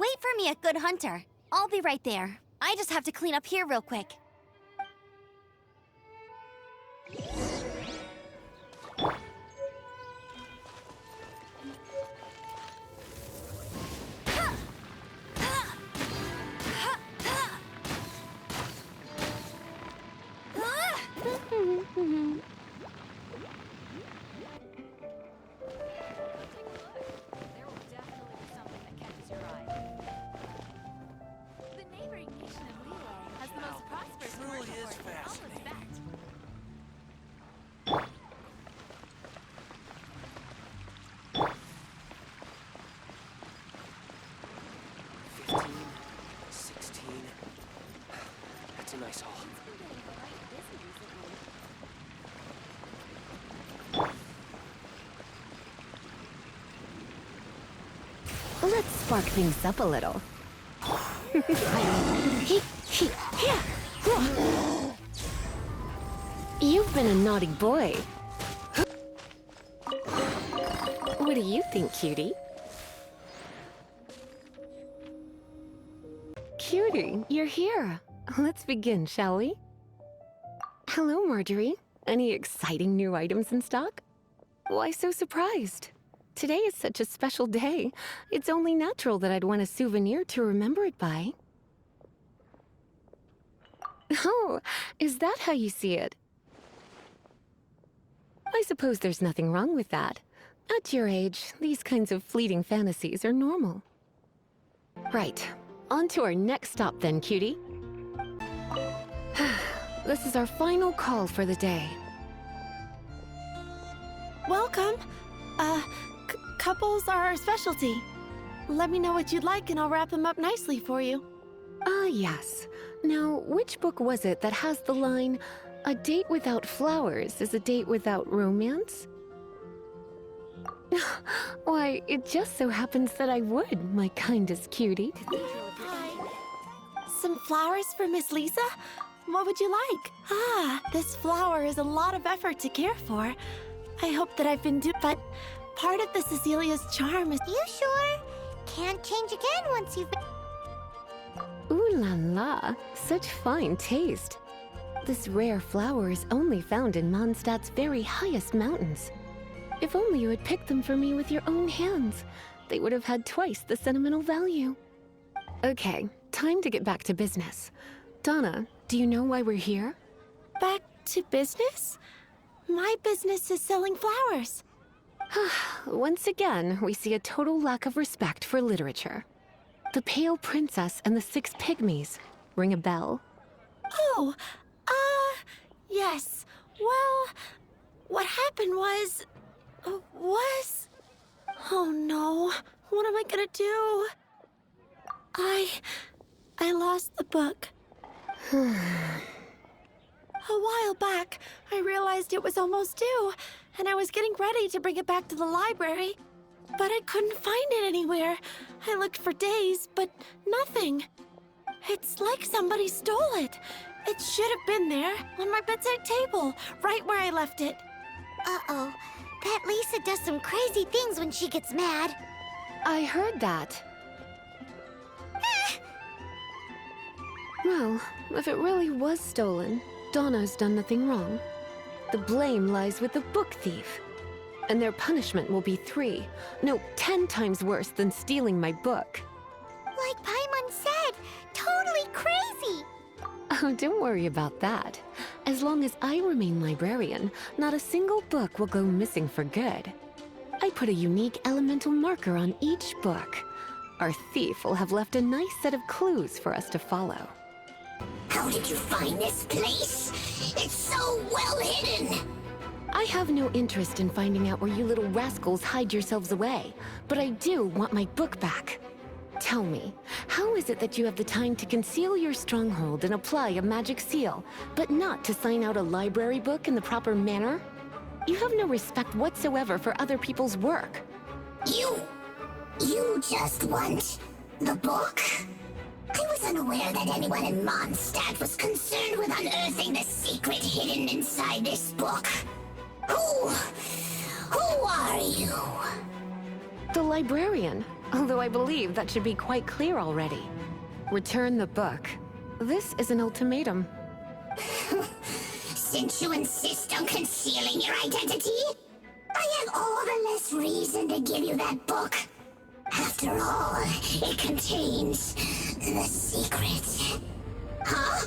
Wait for me at Good Hunter. I'll be right there. I just have to clean up here real quick. That's a nice haul. Let's spark things up a little. You've been a naughty boy. What do you think, cutie? Cutie, you're here. Let's begin, shall we? Hello, Marjorie. Any exciting new items in stock? Why so surprised? Today is such a special day. It's only natural that I'd want a souvenir to remember it by. Oh, is that how you see it? I suppose there's nothing wrong with that. At your age, these kinds of fleeting fantasies are normal. Right. On to our next stop then, cutie. This is our final call for the day. Welcome. Couples are our specialty. Let me know what you'd like and I'll wrap them up nicely for you. Ah, yes. Now, which book was it that has the line, "A date without flowers is a date without romance"? Why, it just so happens that I would, my kindest cutie. Hi. Some flowers for Miss Lisa? What would you like? Ah, this flower is a lot of effort to care for. I hope that I've been but part of the Cecilia's charm is... You sure? Can't change again once you've been... Ooh la la, such fine taste. This rare flower is only found in Mondstadt's very highest mountains. If only you had picked them for me with your own hands, they would have had twice the sentimental value. Okay, time to get back to business. Donna, do you know why we're here? Back to business? My business is selling flowers. Once again, we see a total lack of respect for literature. The Pale Princess and the Six Pygmies. Ring a bell? Oh, yes. Well, what happened was... Oh no, what am I gonna do? I lost the book. A while back, I realized it was almost due, and I was getting ready to bring it back to the library. But I couldn't find it anywhere. I looked for days, but nothing. It's like somebody stole it. It should have been there, on my bedside table, right where I left it. Uh-oh. That Lisa does some crazy things when she gets mad. I heard that. Well, if it really was stolen, Donna's done nothing wrong. The blame lies with the book thief. And their punishment will be 10 times worse than stealing my book. Like Paimon said, totally crazy. Oh, don't worry about that. As long as I remain librarian, not a single book will go missing for good. I put a unique elemental marker on each book. Our thief will have left a nice set of clues for us to follow. How did you find this place? It's so well hidden. I have no interest in finding out where you little rascals hide yourselves away, but I do want my book back. Tell me, how is it that you have the time to conceal your stronghold and apply a magic seal, but not to sign out a library book in the proper manner? You have no respect whatsoever for other people's work. You just want the book? I was unaware that anyone in Mondstadt was concerned with unearthing the secret hidden inside this book. Who are you? The librarian. although I believe that should be quite clear already. Return the book. This is an ultimatum. Since you insist on concealing your identity, I have all the less reason to give you that book. After all, it contains the secret. Huh?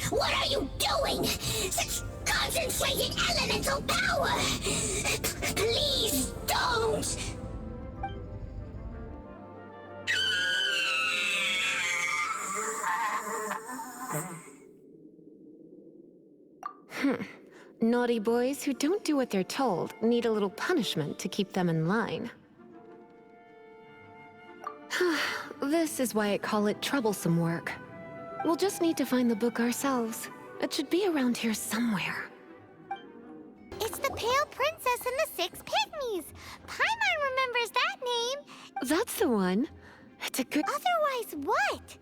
What are you doing? Such concentrated elemental power! Please don't! Naughty boys who don't do what they're told need a little punishment to keep them in line. This is why I call it troublesome work. We'll just need to find the book ourselves. It should be around here somewhere. It's the Pale Princess and the Six Pygmies. Paimon remembers that name. That's the one. It's a good... Otherwise, what?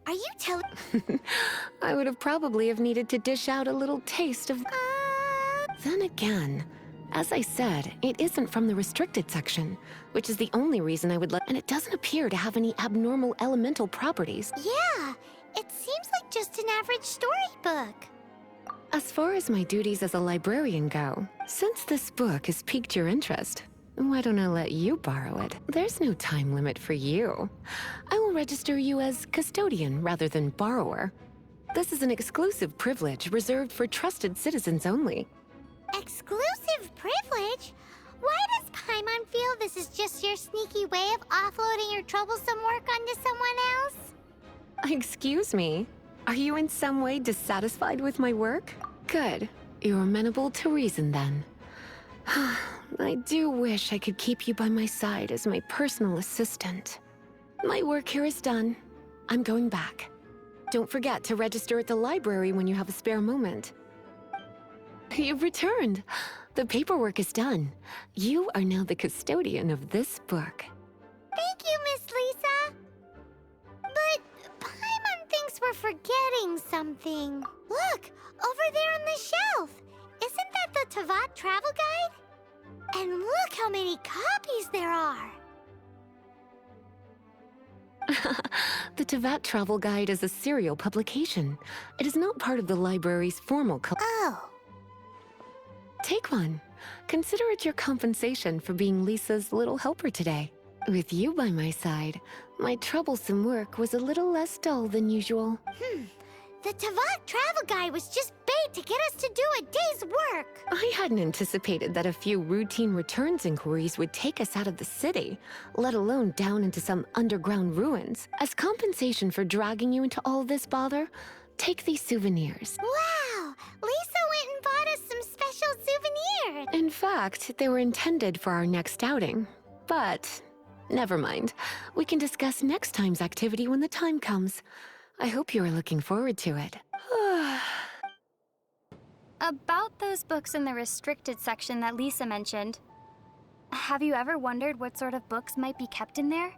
Are you telling... I would have probably have needed to dish out a little taste of... Then again, as I said, it isn't from the restricted section, which is the only reason I would let... And it doesn't appear to have any abnormal elemental properties. Yeah, it seems like just an average storybook. As far as my duties as a librarian go, since this book has piqued your interest, why don't I let you borrow it? There's no time limit for you. I will register you as custodian rather than borrower. This is an exclusive privilege reserved for trusted citizens only. Exclusive privilege? Why does Paimon feel this is just your sneaky way of offloading your troublesome work onto someone else? Excuse me? Are you in some way dissatisfied with my work? Good. You're amenable to reason then. I do wish I could keep you by my side as my personal assistant. My work here is done. I'm going back. Don't forget to register at the library when you have a spare moment. You've returned. The paperwork is done. You are now the custodian of this book. Thank you, Miss Lisa. But Paimon thinks we're forgetting something. Look, over there on the shelf. Isn't that the Teyvat travel guide? And look how many copies there are. The Teyvat Travel Guide is a serial publication. It is not part of the library's formal Oh. Take one. Consider it your compensation for being Lisa's little helper today. With you by my side, my troublesome work was a little less dull than usual. The Teyvat travel guide was just bait to get us to do a day's work. I hadn't anticipated that a few routine returns inquiries would take us out of the city, let alone down into some underground ruins. As compensation for dragging you into all this bother, take these souvenirs. Wow! Lisa went and bought us some special souvenirs. In fact, they were intended for our next outing. But, never mind. We can discuss next time's activity when the time comes. I hope you are looking forward to it. About those books in the restricted section that Lisa mentioned, have you ever wondered what sort of books might be kept in there?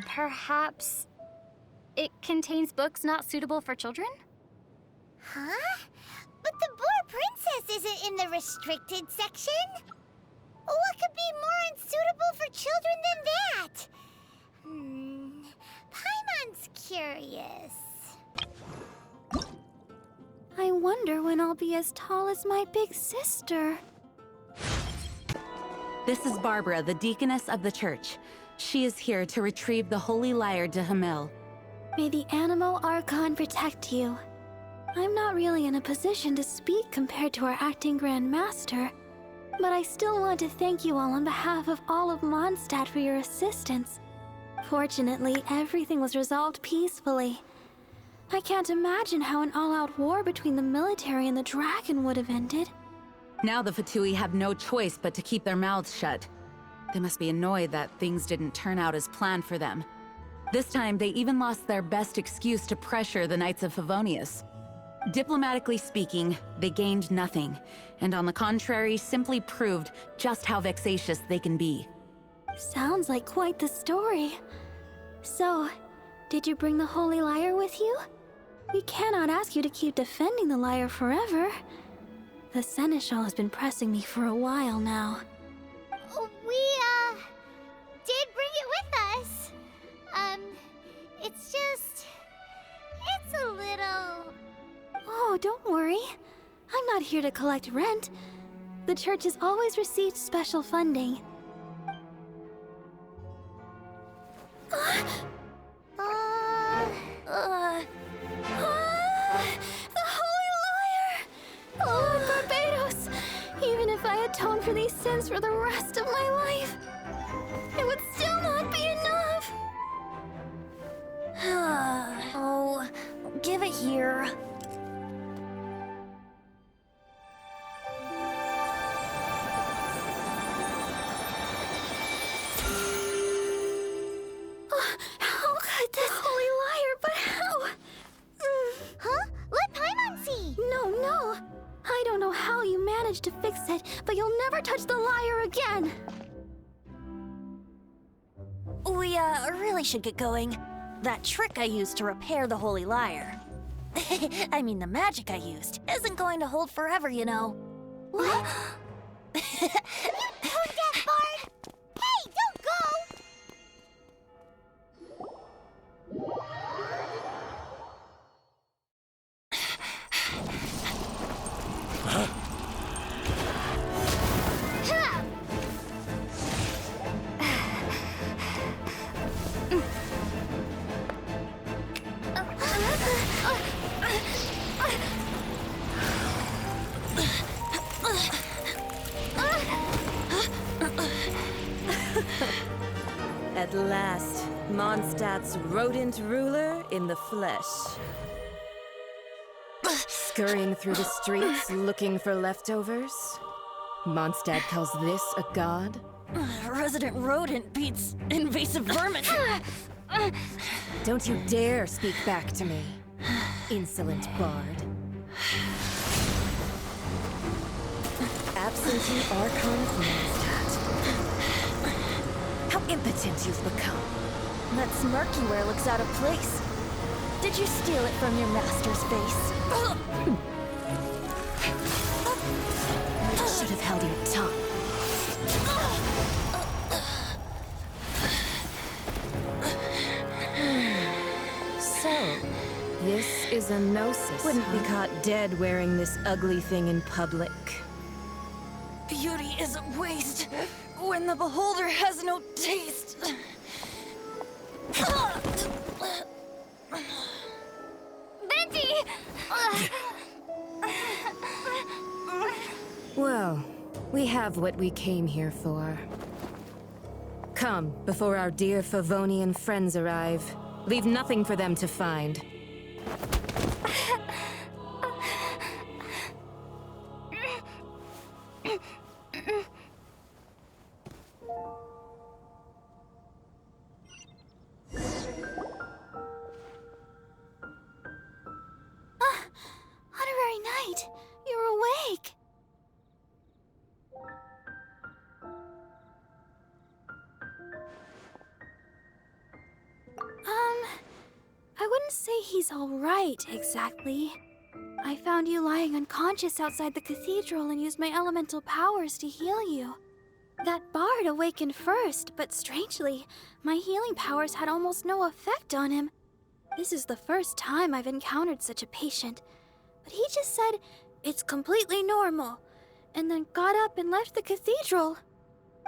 Perhaps it contains books not suitable for children? Huh? But the Boar Princess isn't in the restricted section. What could be more unsuitable for children than that? Paimon's curious. I wonder when I'll be as tall as my big sister. This is Barbara, the deaconess of the church. She is here to retrieve the holy lyre de Hamel. May the Animo Archon protect you. I'm not really in a position to speak compared to our acting Grand Master, but I still want to thank you all on behalf of all of Mondstadt for your assistance. Fortunately, everything was resolved peacefully. I can't imagine how an all-out war between the military and the dragon would have ended. Now the Fatui have no choice but to keep their mouths shut. They must be annoyed that things didn't turn out as planned for them. This time, they even lost their best excuse to pressure the Knights of Favonius. Diplomatically speaking, they gained nothing, and on the contrary, simply proved just how vexatious they can be. Sounds like quite the story. So, did you bring the holy lyre with you? We cannot ask you to keep defending the lyre forever. The Seneschal has been pressing me for a while now. We, did bring it Oh, don't worry. I'm not here to collect rent. The church has always received special funding. The Holy Liar! Lord Barbados! Even if I atoned for these sins for the rest of my life, it would still not be enough! Oh, give it here. How could this Holy Liar, but how? Huh? Let Paimon see! No. I don't know how you managed to fix it, but you'll never touch the liar again! We, really should get going. That trick I used to repair the Holy Liar. I mean, the magic I used isn't going to hold forever, you know. What? Tone deaf, Bard! Hey, don't go! At last, Mondstadt's rodent ruler in the flesh. Scurrying through the streets looking for leftovers? Mondstadt calls this a god? Resident rodent beats invasive vermin. Don't you dare speak back to me, insolent bard. Absentee Archon of Mondstadt. How impotent you've become. That smirk you wear looks out of place. Did you steal it from your master's face? You should have held your tongue. So, this is a gnosis. Wouldn't be caught dead wearing this ugly thing in public. Beauty is a waste when the beholder has no taste. Venti! Well, we have what we came here for. Come, before our dear Favonian friends arrive. Leave nothing for them to find. Honorary Knight, you're awake! I wouldn't say he's alright, exactly. I found you lying unconscious outside the cathedral and used my elemental powers to heal you. That bard awakened first, but strangely, my healing powers had almost no effect on him. This is the first time I've encountered such a patient, but he just said, it's completely normal, and then got up and left the cathedral.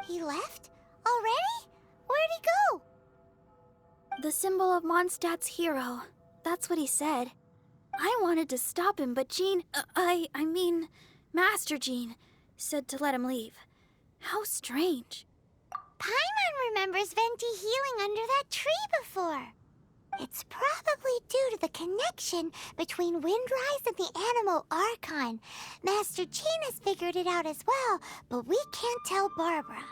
He left? Already? Where'd he go? The symbol of Mondstadt's hero. That's what he said. I wanted to stop him, but Jean, I mean, Master Jean, said to let him leave. How strange. Paimon remembers Venti healing under that tree before. It's probably due to the connection between Windrise and the Animal Archon. Master Jean has figured it out as well, but we can't tell Barbara.